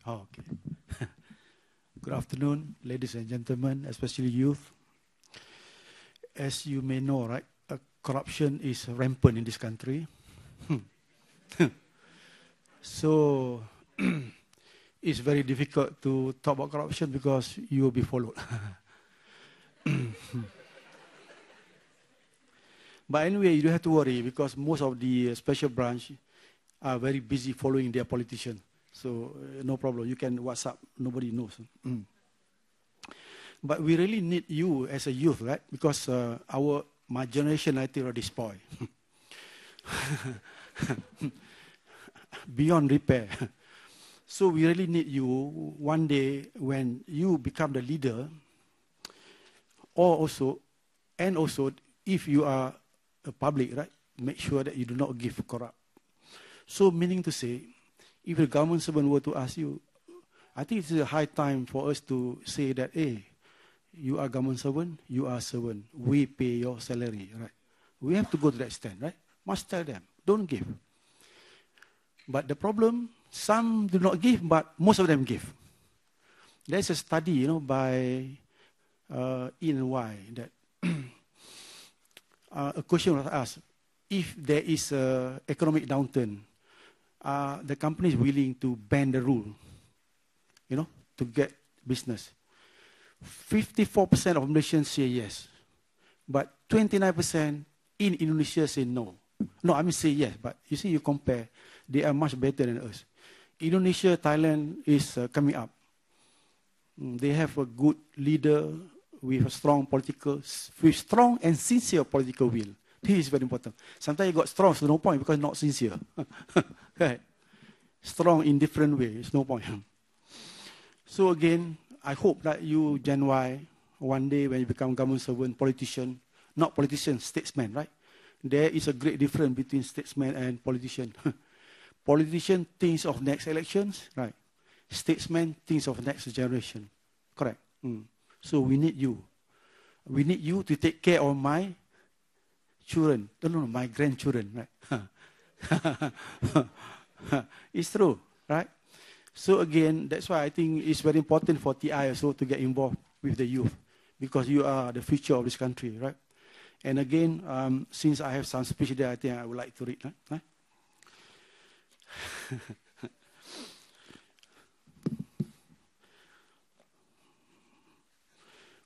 Oh, okay. Good afternoon, ladies and gentlemen, especially youth. As you may know, right, corruption is rampant in this country. So it's very difficult to talk about corruption because you will be followed. But anyway, you don't have to worry because most of the special branch are very busy following their politician. So no problem. You can WhatsApp. Nobody knows. But we really need you as a youth, right? Because my generation, I think, already spoiled. Beyond repair. So we really need you one day when you become the leader, and also if you are a public, right? Make sure that you do not give corrupt. So meaning to say, if the government servant were to ask you, I think it's a high time for us to say that, hey, you are government servant, you are servant. We pay your salary, right? We have to go to that extent, right? Must tell them, don't give. But the problem, some do not give, but most of them give. There's a study, by E&Y that a question was asked, if there is an economic downturn, the company is willing to bend the rule, to get business. 54% of Malaysians say yes, but 29% in Indonesia say no. No, I mean say yes, but you see, you compare, they are much better than us. Indonesia, Thailand is coming up. They have a good leader with a strong and sincere political will. This is very important. Sometimes you got strong, so no point because not sincere. Right? Strong in different ways, no point. So again, I hope that you, Gen Y, one day when you become government servant, politician, not politician, statesman, right? There is a great difference between statesman and politician. Politician thinks of next elections, right? Statesman thinks of next generation. Correct. So we need you. We need you to take care of my children. No, my grandchildren, right? It's true, right? So again, that's why I think it's very important for TI also to get involved with the youth, because you are the future of this country, right? And again, since I have some speech there, I think I would like to read. Right?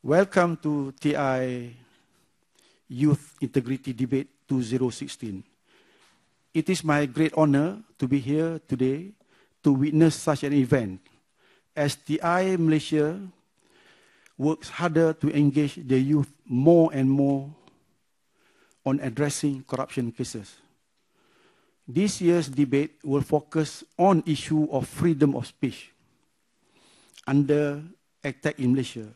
Welcome to TI Youth Integrity Debate 2016. It is my great honor to be here today to witness such an event, as TI Malaysia works harder to engage the youth more and more on addressing corruption cases. This year's debate will focus on issue of freedom of speech under attack in Malaysia.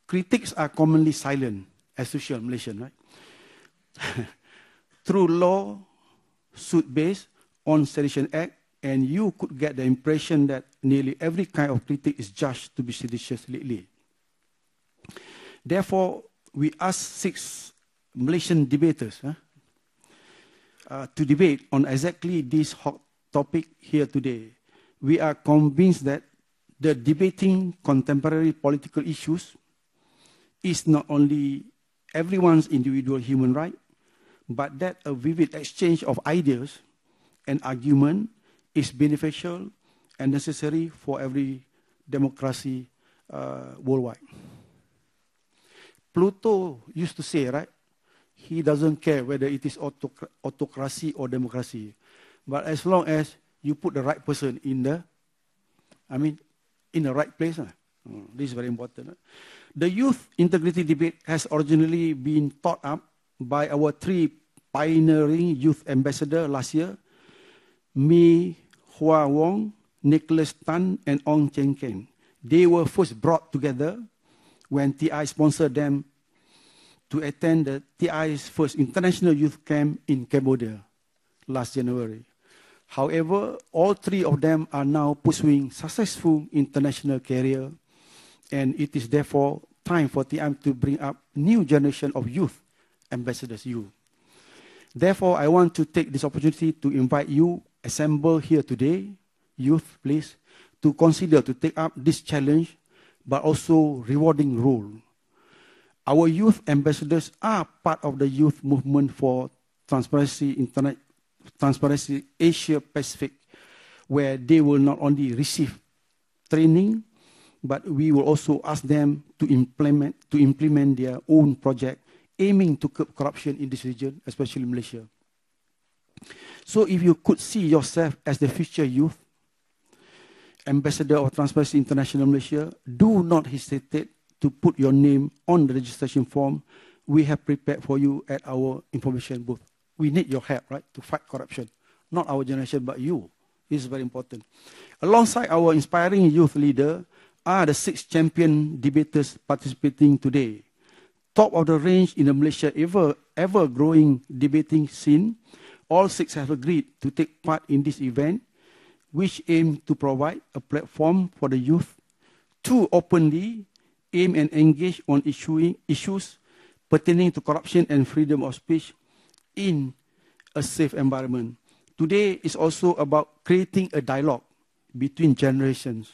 Critics are commonly silent, as usual Malaysian, right? Through law suit based on Sedition Act, and you could get the impression that nearly every kind of critic is judged to be seditious lately. Therefore, we ask 6 Malaysian debaters to debate on exactly this hot topic here today. We are convinced that the debating contemporary political issues is not only everyone's individual human right, but that a vivid exchange of ideas and argument is beneficial and necessary for every democracy worldwide. Pluto used to say, right, he doesn't care whether it is autocracy or democracy, but as long as you put the right person in the right place. This is very important. The youth integrity debate has originally been thought up by our 3 pioneering youth ambassadors last year, Me Hua Woong, Nicholas Tan, and Ong Cheng Keng. They were first brought together when TI sponsored them to attend the TI's first international youth camp in Cambodia last January. However, all 3 of them are now pursuing successful international career, and it is therefore time for TI to bring up new generation of youth ambassadors. Therefore, I want to take this opportunity to invite you assembled here today, youth, please, to consider to take up this challenge, but also rewarding role. Our youth ambassadors are part of the youth movement for Transparency Asia Pacific, where they will not only receive training, but we will also ask them to implement their own project aiming to curb corruption in this region, especially Malaysia. So if you could see yourself as the future youth ambassador of Transparency International Malaysia, do not hesitate to put your name on the registration form we have prepared for you at our information booth. We need your help, right, to fight corruption. Not our generation, but you. This is very important. Alongside our inspiring youth leader are the 6 champion debaters participating today. Top of the range in the Malaysia ever growing debating scene. All 6 have agreed to take part in this event, which aim to provide a platform for the youth to openly aim and engage on issues pertaining to corruption and freedom of speech in a safe environment. Today is also about creating a dialogue between generations.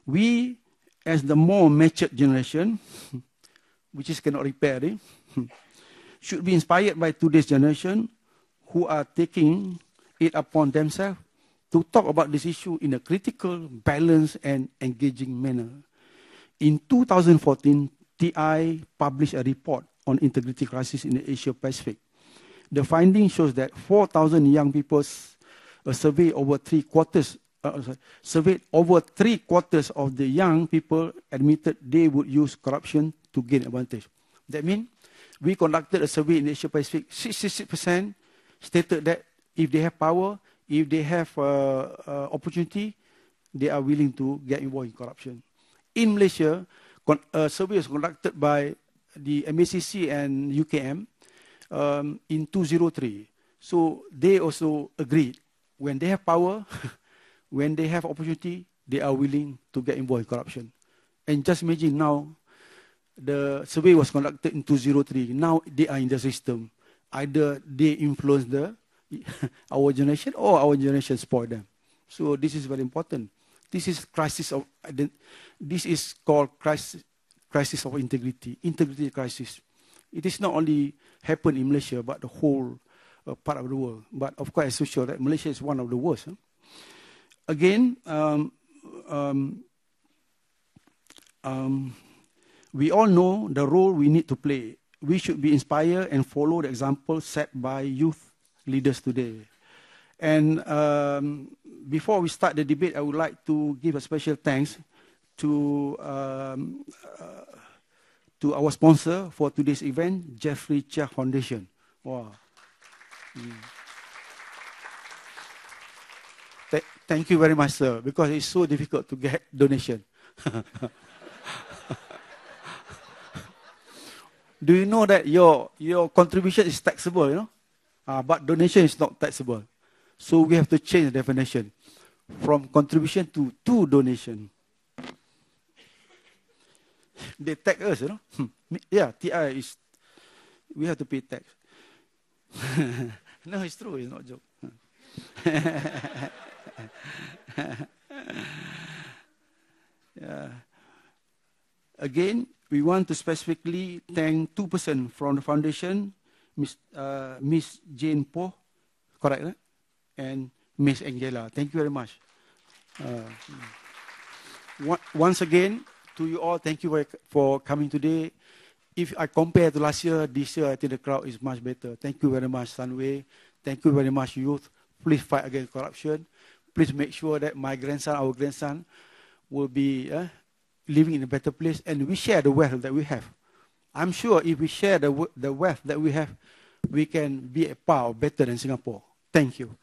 We, as the more matured generation, which is cannot repair, should be inspired by today's generation who are taking it upon themselves to talk about this issue in a critical, balanced, and engaging manner. In 2014, TI published a report on integrity crisis in the Asia Pacific. The finding shows that 4,000 young people surveyed over three quarters of the young people admitted they would use corruption to gain advantage. That means we conducted a survey in Asia Pacific. 66% stated that if they have power, if they have opportunity, they are willing to get involved in corruption. In Malaysia, a survey was conducted by the MACC and UKM in 2003. So they also agreed when they have power, when they have opportunity, they are willing to get involved in corruption. And just imagine now, the survey was conducted in 2003. Now they are in the system. Either they influence our generation or our generation spoil them. So this is very important. This is called crisis of integrity crisis. It is not only happen in Malaysia, but the whole part of the world. But of course, it's sure that Malaysia is one of the worst. Again, we all know the role we need to play. We should be inspired and follow the example set by youth leaders today. And before we start the debate, I would like to give a special thanks to our sponsor for today's event, Jeffrey Cheang Foundation. Wow. Thank you very much, sir, because it's so difficult to get donation. Do you know that your contribution is taxable, you know? But donation is not taxable. So we have to change the definition from contribution to donation. They tax us, you know? Yeah, TI is, we have to pay tax. No, it's true, it's not a joke. Yeah. Again, we want to specifically thank 2 persons from the foundation, Miss Jane Po, correct, right? And Miss Angela. Thank you very much. Once again, to you all, thank you for coming today. If I compare to last year, this year, I think the crowd is much better. Thank you very much, Sunway. Thank you very much, youth. Please fight against corruption. Please make sure that my grandson, our grandson, will be living in a better place, and we share the wealth that we have. I'm sure if we share the wealth that we have, we can be a power better than Singapore. Thank you.